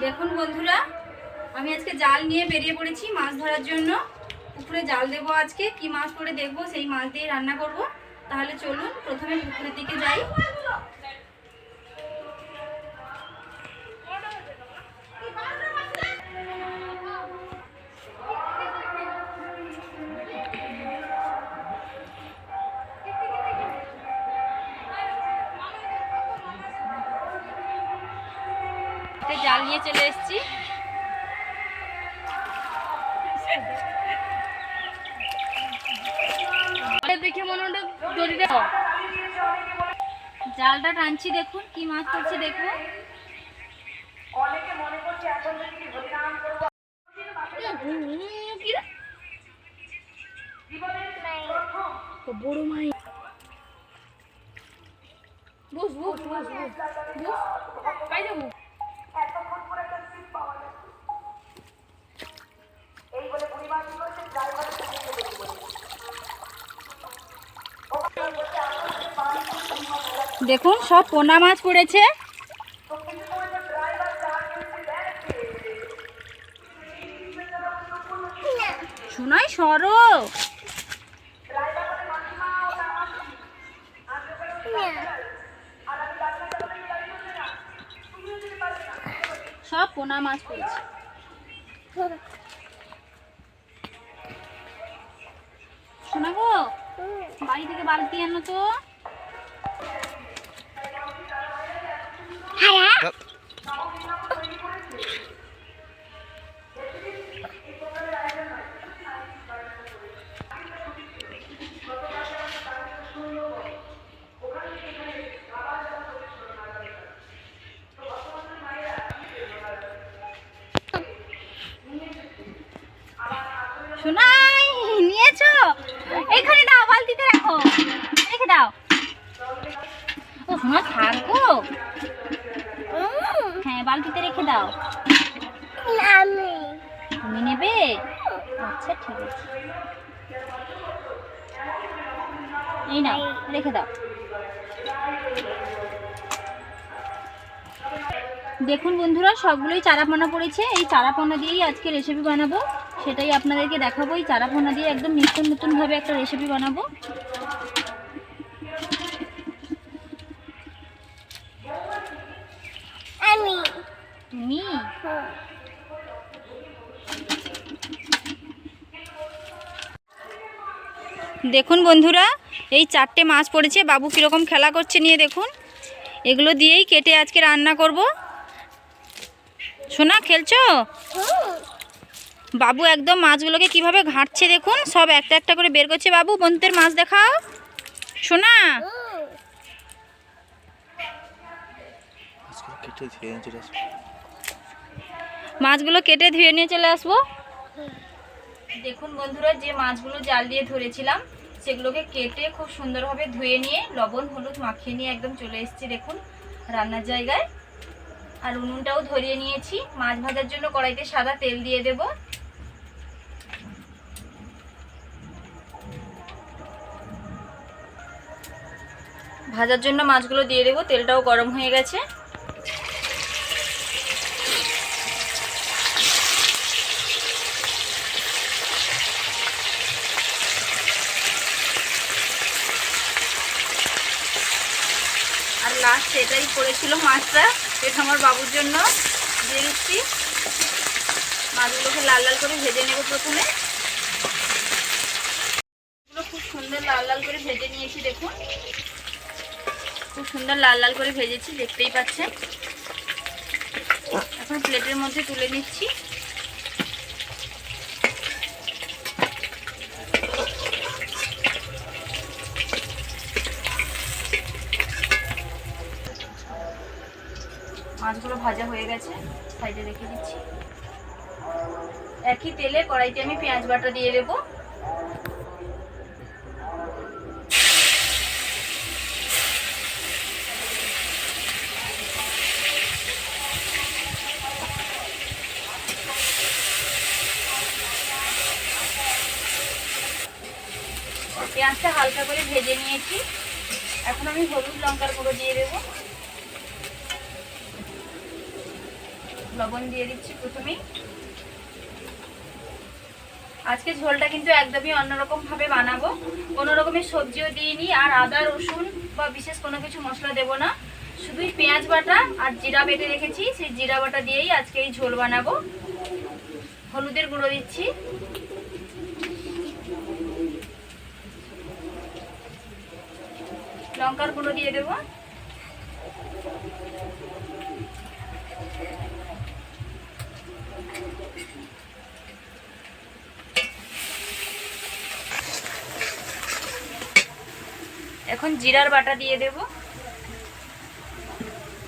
দেখুন বন্ধুরা, আমি আজকে জাল নিয়ে বেরিয়ে পড়েছি মাছ ধরার জন্য। পুকুরে জাল দেবো আজকে, কি মাছ পড়ে দেখবো, সেই মাছ দিয়ে রান্না করব। তাহলে চলুন প্রথমে পুকুরের দিকে যাই। জাল নিয়ে চলে এসেছি। দেখে মনে হলো দড়িটা জালটা টানছি, দেখুন কি মাছ পড়ছে দেখবো। বড় মাছ, বস বস বস বস পাই যাবো। দেখুন সব পোনা মাছ পড়েছে। শোনাই সরো, সব পোনা মাছ পড়েছে। শোনা গো, বাড়ি থেকে বালতি আনো তো। শোনাই নিয়েছো, এখানে দাও, বালতিতে রাখো, রেখে দাও। ও শোনা থাকো, হ্যাঁ বালতিতে রেখে দাও। তুমি নেবে? আচ্ছা ঠিক আছে, এই নাও রেখে দাও। দেখুন বন্ধুরা, সবগুলোই চারাপোনা পড়েছে। এই চারাপোনা দিয়েই আজকে রেসিপি বানাবো, সেটাই আপনাদেরকে দেখাবো। এই চারাপোনা দিয়ে একদম নতুন নতুন ভাবে একটা রেসিপি বানাবো। তুমি দেখুন বন্ধুরা, এই 4টে মাছ পড়েছে। বাবু কীরকম খেলা করছে নিয়ে দেখুন। এগুলো দিয়েই কেটে আজকে রান্না করব। সোনা খেলছো? বাবু একদম মাছগুলোকে কিভাবে ঘাঁটছে দেখুন, সব একটা একটা করে বের করছে। বাবু বন্ধুদের মাছ দেখাও। সোনা মাছগুলো কেটে ধুয়ে নিয়ে চলে আসবো। দেখুন বন্ধুরা, যে মাছগুলো জাল দিয়ে ধরেছিলাম সেগুলোকে কেটে খুব সুন্দরভাবে ধুয়ে নিয়ে লবণ হলুদ মাখিয়ে নিয়ে একদম চলে এসেছি দেখুন রান্নার জায়গায়। আর উনুনটাও ধরিয়ে নিয়েছি। মাছ ভাজার জন্য কড়াইতে সাদা তেল দিয়ে দেব। ভাজার জন্য মাছগুলো দিয়ে দেবো। তেলটাও গরম হয়ে গেছে। আর লাস্ট এটাই পড়েছিল মাছটা, এটা আমার বাবুর জন্য দিয়ে দিচ্ছি। মাছগুলোকে লাল লাল করে ভেজে নেব প্রথমে। এগুলো খুব সুন্দর লাল লাল করে ভেজে নিয়েছি দেখুন, খুব সুন্দর লাল লাল করে ভেজেছি, দেখতেই পাচ্ছেন। এখন প্লেটের মধ্যে তুলে নিচ্ছি। মাছগুলো ভাজা হয়ে গেছে, সাইডে রেখে দিচ্ছি। একই তেলে কড়াইতে আমি পেঁয়াজ বাটা দিয়ে দেবো। পেঁয়াজটা হালকা করে ভেজে নিয়েছি। এখন আমি হলুদ লঙ্কার গুঁড়ো দিয়ে দেবো। লবণ দিয়ে দিচ্ছি প্রথমেই। আজকে ঝোলটা কিন্তু একদমই অন্যরকম ভাবে বানাবো, কোনো রকমের সবজিও দিইনি, আর আদা রসুন বা বিশেষ কোনো কিছু মশলা দেব না, শুধুই পেঁয়াজ বাটা আর জিরা বেটে রেখেছি, সেই জিরা বাটা দিয়েই আজকে এই ঝোল বানাবো। হলুদের গুঁড়ো দিচ্ছি, লঙ্কার গুঁড়ো দিয়ে দেবো, এখন জিরার বাটা দিয়ে দেব।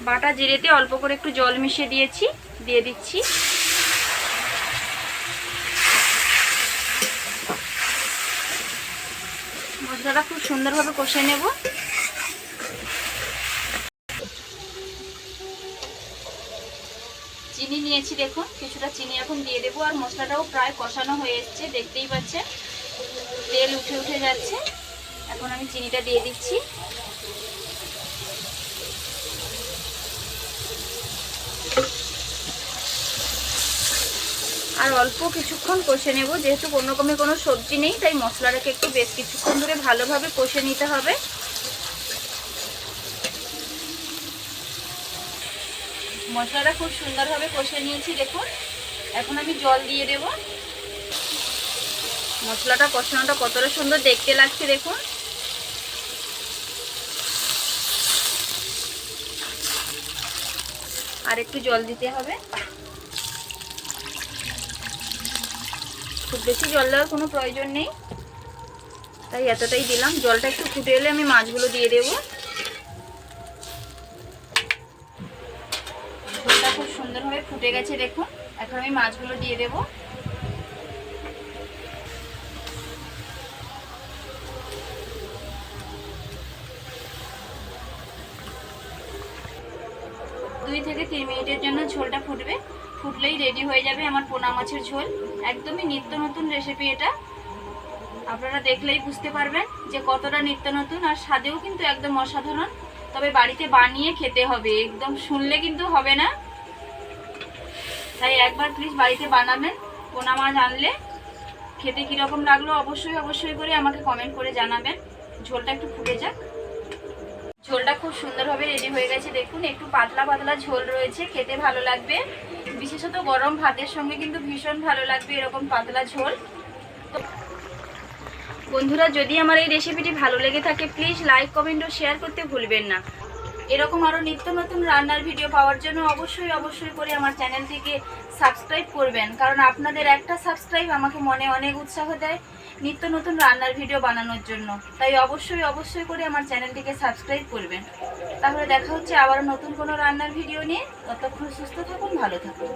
বাটা জিরেতে অল্প করে একটু জল মিশিয়ে দিয়েছি, দিয়ে দিচ্ছি। মশলাটা খুব সুন্দরভাবে কষে নেব। চিনি নিয়েছি দেখুন, কিছুটা চিনি এখন দিয়ে দেবো। আর মশলাটাও প্রায় কষানো হয়ে এসছে, দেখতেই পাচ্ছেন তেল উঠে উঠে যাচ্ছে। এখন আমি চিনিটা দিয়ে দিচ্ছি। আর অল্প কিছুক্ষণ কষে নেব, যেহেতু কোনো রকমের কোনো সবজি নেই, তাই মশলাটাকে একটু বেশ কিছুক্ষণ ধরে ভালোভাবে কষে নিতে হবে। মশলাটা খুব সুন্দরভাবে কষে নিয়েছি দেখুন। এখন আমি জল দিয়ে দেব। মশলাটা কষানোটা কতটা সুন্দর দেখতে লাগছে দেখুন। আর একটু জল দিতে হবে, খুব বেশি জল দেওয়ার কোনো প্রয়োজন নেই, তাই এতটাই দিলাম। জলটা একটু ফুটে এলে আমি মাছগুলো দিয়ে দেব। ঝোলটা খুব সুন্দরভাবে ফুটে গেছে দেখুন। এখন আমি মাছগুলো দিয়ে দেব। দুই থেকে 3 মিনিটের জন্য ঝোলটা ফুটবে, ফুটলেই রেডি হয়ে যাবে আমার পোনা মাছের ঝোল। একদমই নিত্য নতুন রেসিপি এটা, আপনারা দেখলেই বুঝতে পারবেন যে কতটা নিত্য নতুন, আর স্বাদেও কিন্তু একদম অসাধারণ। তবে বাড়িতে বানিয়ে খেতে হবে, একদম শুনলে কিন্তু হবে না, তাই একবার প্লিজ বাড়িতে বানাবেন। পোনা মাছ আনলে খেতে কীরকম লাগলো অবশ্যই করে আমাকে কমেন্ট করে জানাবেন। ঝোলটা একটু ফুটে যাক। ঝোলটা খুব সুন্দরভাবে রেডি হয়ে গেছে দেখুন। একটু পাতলা পাতলা ঝোল রয়েছে, খেতে ভালো লাগবে, বিশেষত গরম ভাতের সঙ্গে কিন্তু ভীষণ ভালো লাগবে এরকম পাতলা ঝোল। তো বন্ধুরা, যদি আমার এই রেসিপিটি ভালো লেগে থাকে প্লিজ লাইক কমেন্ট ও শেয়ার করতে ভুলবেন না। এরকম আরও নিত্য নতুন রান্নার ভিডিও পাওয়ার জন্য অবশ্যই করে আমার চ্যানেলটিকে সাবস্ক্রাইব করবেন, কারণ আপনাদের একটা সাবস্ক্রাইব আমাকে মনে অনেক উৎসাহ দেয় নিত্য নতুন রান্নার ভিডিও বানানোর জন্য। তাই অবশ্যই করে আমার চ্যানেলটিকে সাবস্ক্রাইব করবেন। তাহলে দেখা হচ্ছে আবার নতুন কোনো রান্নার ভিডিও নিয়ে। ততক্ষণ সুস্থ থাকুন, ভালো থাকুন।